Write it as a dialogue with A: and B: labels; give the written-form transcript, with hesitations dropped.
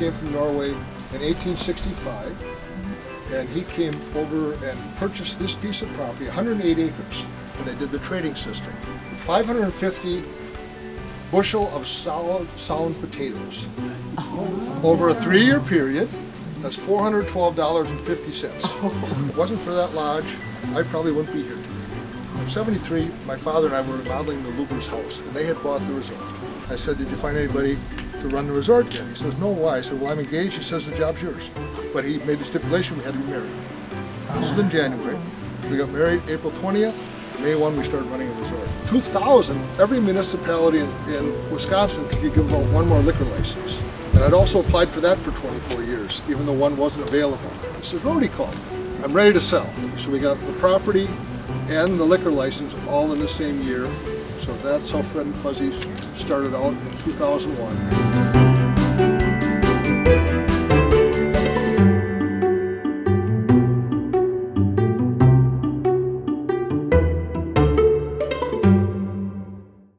A: came from Norway in 1865, and he came over and purchased this piece of property, 108 acres, and they did the trading system. 550 bushel of sound potatoes. Over a 3-year period, that's $412.50. If it wasn't for that lodge, I probably wouldn't be here today. In 73, my father and I were remodeling the Luber's house, and they had bought the resort. I said, did you find anybody to run the resort yet? He says, no, why? I said, well, I'm engaged. He says, the job's yours. But he made the stipulation we had to be married. This is in January. So we got married April 20th. May 1, we started running a resort. 2000, every municipality in Wisconsin could give out one more liquor license. And I'd also applied for that for 24 years, even though one wasn't available. He says, Rody called me. I'm ready to sell. So we got the property and the liquor license all in the same year. So that's how Fred and Fuzzy started out in 2001.